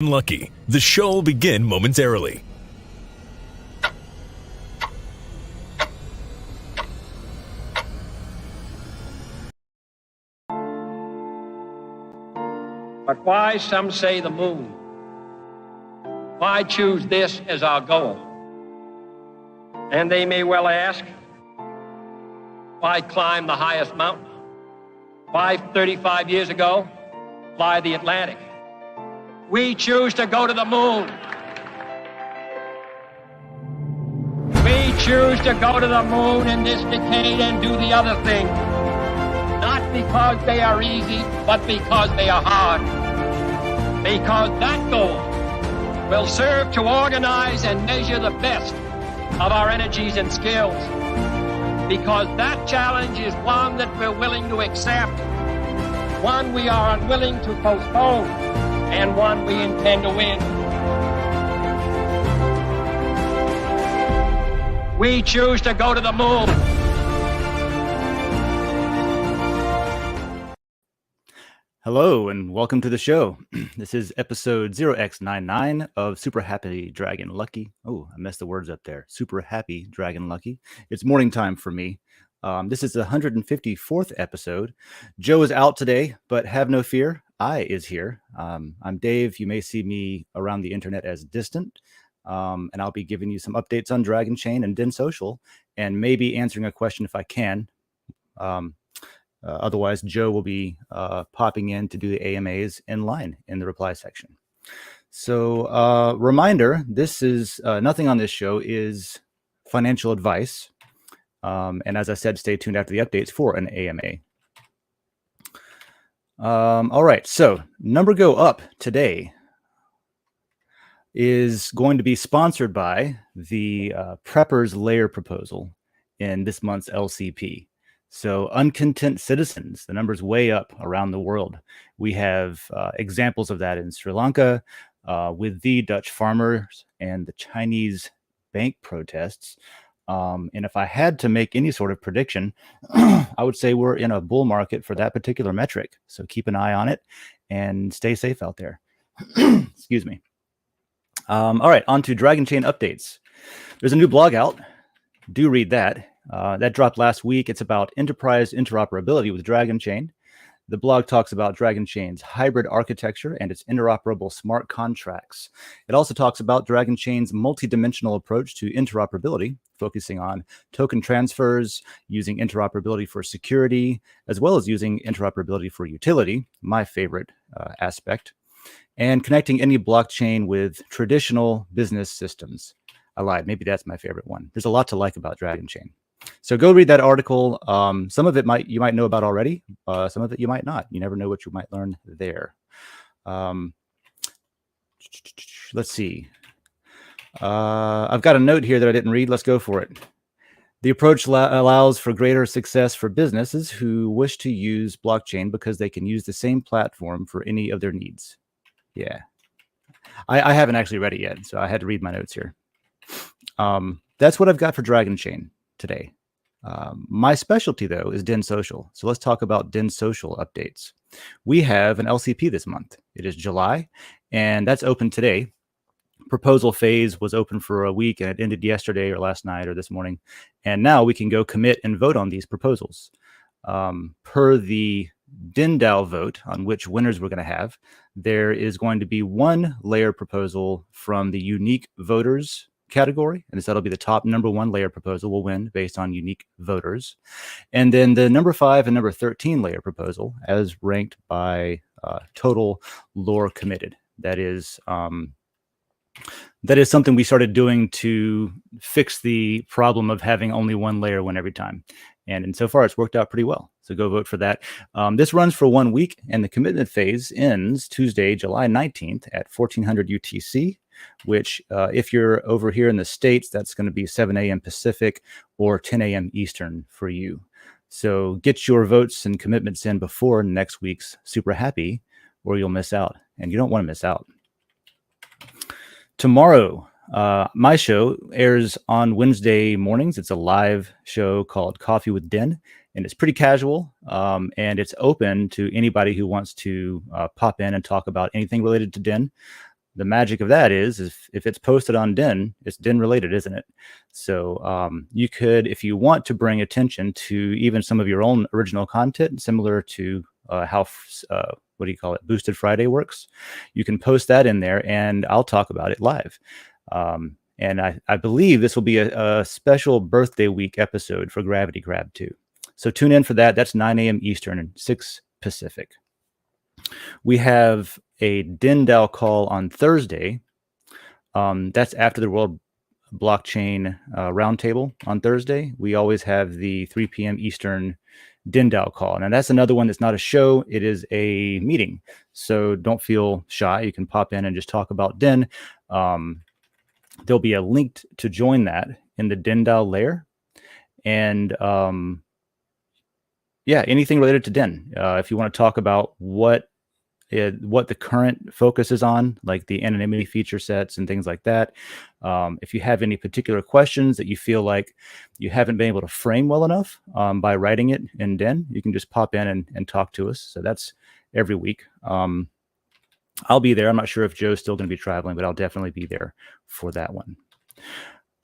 Lucky. The show will begin momentarily. But why, some say, the moon? Why choose this as our goal? And they may well ask, why climb the highest mountain? Why, 35 years ago, fly the Atlantic? We choose to go to the moon. We choose to go to the moon in this decade and do the other thing. Not because they are easy, but because they are hard. Because that goal will serve to organize and measure the best of our energies and skills. Because that challenge is one that we're willing to accept, one we are unwilling to postpone, and one we intend to win. We choose to go to the moon. Hello and welcome to the show. This is episode 0x99 of Super Happy Dragon Lucky. Oh, I messed the words up there. Super Happy Dragon Lucky. It's morning time for me. This is the 154th episode. Joe is out today, but have no fear. I is here. I'm Dave. You may see me around the internet as Distant. And I'll be giving you some updates on Dragonchain and Den.Social and maybe answering a question if I can. Otherwise, Joe will be popping in to do the AMAs in line in the reply section. So, reminder, this is nothing on this show is financial advice. And as I said, stay tuned after the updates for an AMA. All right, so number go up today is going to be sponsored by the Preppers Layer proposal in this month's LCP. So uncontent citizens, the number's way up around the world. We have examples of that in Sri Lanka with the Dutch farmers and the Chinese bank protests. And if I had to make any sort of prediction, I would say we're in a bull market for that particular metric. So keep an eye on it and stay safe out there. Excuse me. All right, on to Dragonchain updates. There's a new blog out. Do read that. That dropped last week. It's about enterprise interoperability with Dragonchain. The blog talks about Dragonchain's hybrid architecture and its interoperable smart contracts. It also talks about Dragonchain's multidimensional approach to interoperability, focusing on token transfers, using interoperability for security, as well as using interoperability for utility, my favorite aspect, and connecting any blockchain with traditional business systems. I lied. Maybe that's my favorite one. There's a lot to like about Dragonchain. So go read that article. Some of it you might know about already. Some of it you might not. You never know what you might learn there. Let's see. I've got a note here that I didn't read. Let's go for it. The approach allows for greater success for businesses who wish to use blockchain because they can use the same platform for any of their needs. Yeah. I haven't actually read it yet, so I had to read my notes here. That's what I've got for Dragonchain today. My specialty, though, is Den.Social. So let's talk about Den.Social updates. We have an LCP this month. It is July, and that's open today. Proposal phase was open for a week, and it ended yesterday or last night or this morning. And now we can go commit and vote on these proposals. Per the DENDAO vote on which winners we're going to have, there is going to be one layer proposal from the unique voters category, and that'll be the top number one layer proposal will win based on unique voters. And then the number 5 and number 13 layer proposal as ranked by total lore committed. That is something we started doing to fix the problem of having only one layer win every time. And so far, it's worked out pretty well. So go vote for that. This runs for 1 week, and the commitment phase ends Tuesday, July 19th at 1400 UTC, which if you're over here in the States, that's going to be 7 a.m. Pacific or 10 a.m. Eastern for you. So get your votes and commitments in before next week's Super Happy, or you'll miss out. And you don't want to miss out. Tomorrow, my show airs on Wednesday mornings. It's a live show called Coffee with Den, and it's pretty casual, and it's open to anybody who wants to pop in and talk about anything related to Den. the magic of that is if it's posted on Den, it's Den related, isn't it? So you could, if you want to bring attention to even some of your own original content, similar to how what do you call it, Boosted Friday works, you can post that in there, and I'll talk about it live. And I believe this will be a special birthday week episode for Gravity Grab too. So tune in for that. That's 9 a.m. Eastern and 6 Pacific. We have a DENDAO call on Thursday. That's after the World Blockchain Roundtable on Thursday. We always have the 3 p.m. Eastern DENDAO call. Now, that's another one that's not a show. It is a meeting. So don't feel shy. You can pop in and just talk about Den. There'll be a link to join that in the DENDAO layer. And yeah, anything related to Den. If you want to talk about what the current focus is on, like the anonymity feature sets and things like that. If you have any particular questions that you feel like you haven't been able to frame well enough by writing it in Den, you can just pop in and talk to us. So that's every week. I'll be there. I'm not sure if Joe's still going to be traveling, but I'll definitely be there for that one.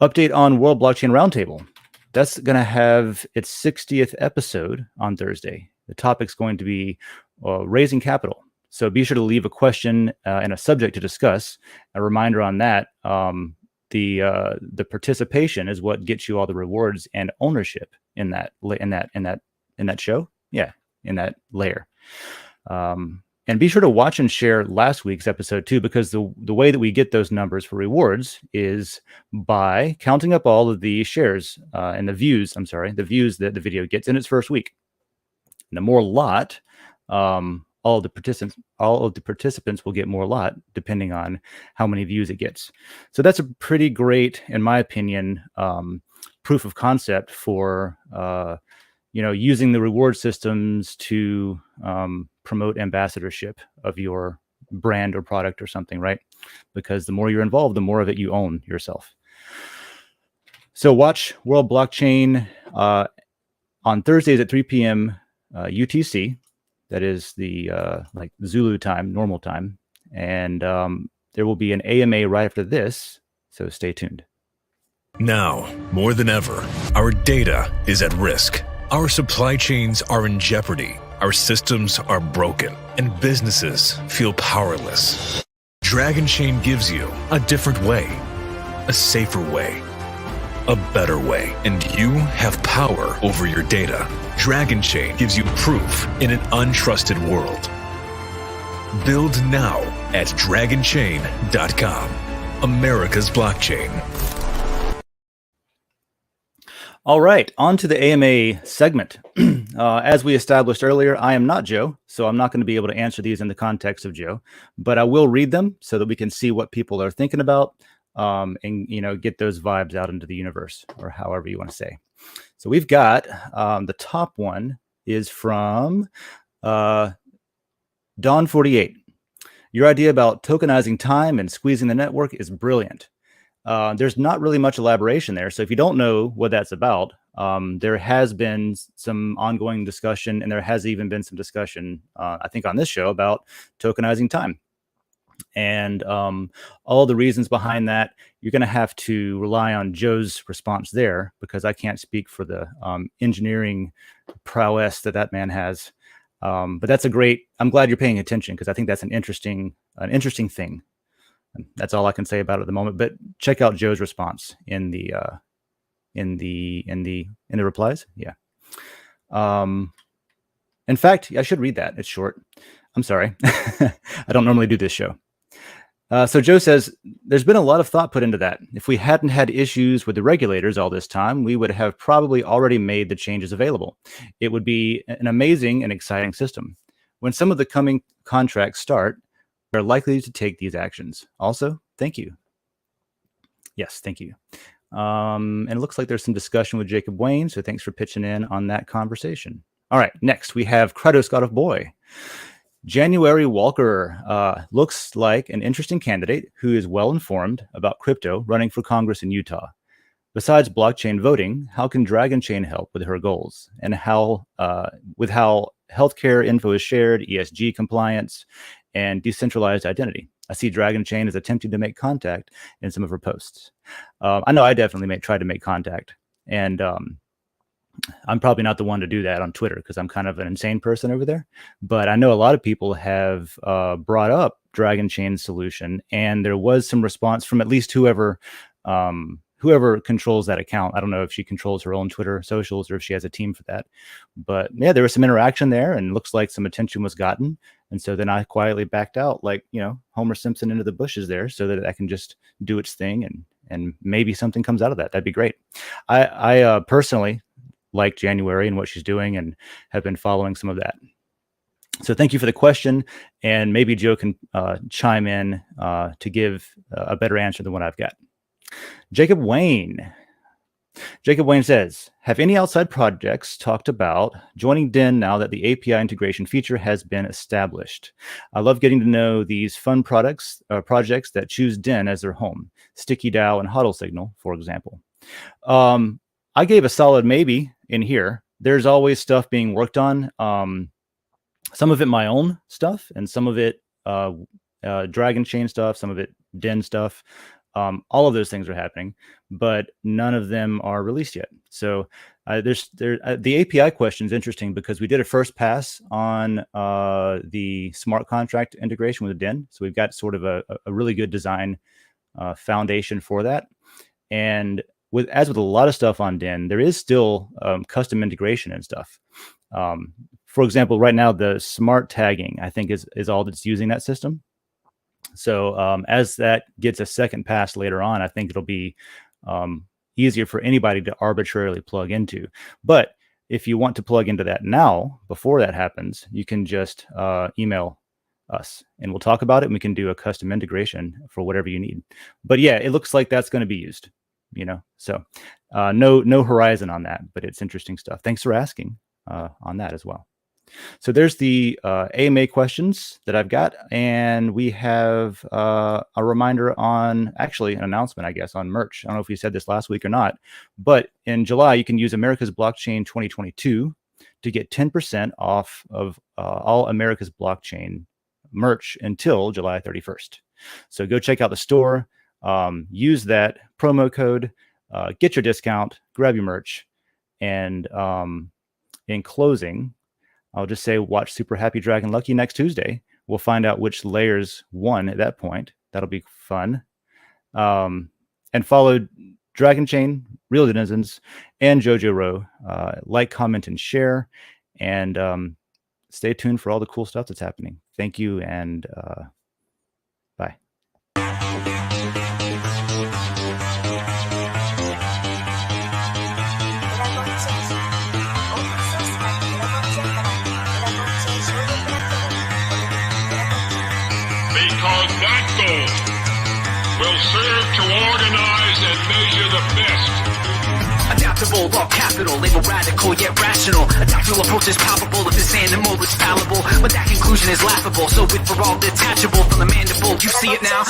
Update on World Blockchain Roundtable. That's going to have its 60th episode on Thursday. The topic's going to be raising capital. So be sure to leave a question and a subject to discuss. A reminder on that: the participation is what gets you all the rewards and ownership in that show. Yeah, in that layer. And be sure to watch and share last week's episode too, because the way that we get those numbers for rewards is by counting up all of the shares and the views that the video gets in its first week. And the more lot, all of the participants will get more lot depending on how many views it gets. So that's a pretty great, in my opinion, proof of concept for using the reward systems to promote ambassadorship of your brand or product or something, right? Because the more you're involved, the more of it you own yourself. So watch World Blockchain on Thursdays at 3 p.m. UTC. That is the like Zulu time, normal time. And there will be an AMA right after this, so stay tuned. Now, more than ever, our data is at risk. Our supply chains are in jeopardy. Our systems are broken, and businesses feel powerless. Dragonchain gives you a different way, a safer way, a better way, and you have power over your data. Dragonchain gives you proof in an untrusted world. Build now at Dragonchain.com, America's blockchain. All right, on to the AMA segment. As we established earlier, I am not Joe, so I'm not going to be able to answer these in the context of Joe, but I will read them so that we can see what people are thinking about and get those vibes out into the universe, or however you want to say. So we've got the top one is from Dawn48. Your idea about tokenizing time and squeezing the network is brilliant. There's not really much elaboration there. So if you don't know what that's about, there has been some ongoing discussion, and there has even been some discussion, I think, on this show about tokenizing time. And all the reasons behind that, you're going to have to rely on Joe's response there, because I can't speak for the engineering prowess that man has. But that's I'm glad you're paying attention, because I think that's an interesting thing. And that's all I can say about it at the moment. But check out Joe's response in the replies. Yeah. In fact, I should read that. It's short. I'm sorry. I don't normally do this show. So Joe says, there's been a lot of thought put into that. If we hadn't had issues with the regulators all this time, we would have probably already made the changes available. It would be an amazing and exciting system. When some of the coming contracts start, we're likely to take these actions. Also, thank you. Yes, thank you. And it looks like there's some discussion with Jacob Wayne, so thanks for pitching in on that conversation. All right, next we have Kratos God of Boy. January Walker looks like an interesting candidate who is well informed about crypto, running for Congress in Utah. Besides blockchain voting, how can Dragonchain help with her goals, and how healthcare info is shared, ESG compliance, and decentralized identity? I see Dragonchain is attempting to make contact in some of her posts. I know I definitely tried to make contact, and I'm probably not the one to do that on Twitter because I'm kind of an insane person over there. But I know a lot of people have brought up Dragonchain's solution, and there was some response from at least whoever controls that account. I don't know if she controls her own Twitter socials or if she has a team for that. But yeah, there was some interaction there, and looks like some attention was gotten. And so then I quietly backed out, like, Homer Simpson into the bushes there, so that I can just do its thing, and maybe something comes out of that. That'd be great. I personally like January and what she's doing, and have been following some of that. So thank you for the question, and maybe Joe can chime in to give a better answer than what I've got. Jacob Wayne says, have any outside projects talked about joining DEN now that the API integration feature has been established? I love getting to know these fun projects that choose DEN as their home. Sticky DAO and HODL Signal, for example. I gave a solid maybe in here. There's always stuff being worked on. Some of it my own stuff, and some of it Dragonchain stuff, some of it DEN stuff. All of those things are happening, but none of them are released yet. So the API question is interesting because we did a first pass on the smart contract integration with DEN. So we've got sort of a really good design foundation for that. And as with a lot of stuff on DEN, there is still custom integration and stuff. For example, right now, the smart tagging, I think, is all that's using that system. So as that gets a second pass later on, I think it'll be easier for anybody to arbitrarily plug into. But if you want to plug into that now, before that happens, you can just email us and we'll talk about it, and we can do a custom integration for whatever you need. But yeah, it looks like that's going to be used, so no horizon on that, but it's interesting stuff. Thanks for asking on that as well. So there's the AMA questions that I've got, and we have a reminder on, actually an announcement, I guess, on merch. I don't know if we said this last week or not, but in July, you can use America's Blockchain 2022 to get 10% off of all America's Blockchain merch until July 31st. So go check out the store, use that promo code, get your discount, grab your merch, and in closing, I'll just say watch Super Happy Dragon Lucky next Tuesday. We'll find out which layers won at that point. That'll be fun. And follow Dragonchain, Real Denizens, and Jojo Row. Like, comment, and share. And stay tuned for all the cool stuff that's happening. Thank you, and bye. Because that goal will serve to organize and measure the best. Adaptable, all capital, label radical yet rational. Adaptable approach is palpable if this animal is fallible. But that conclusion is laughable, so with for all detachable from the mandible, you see it now?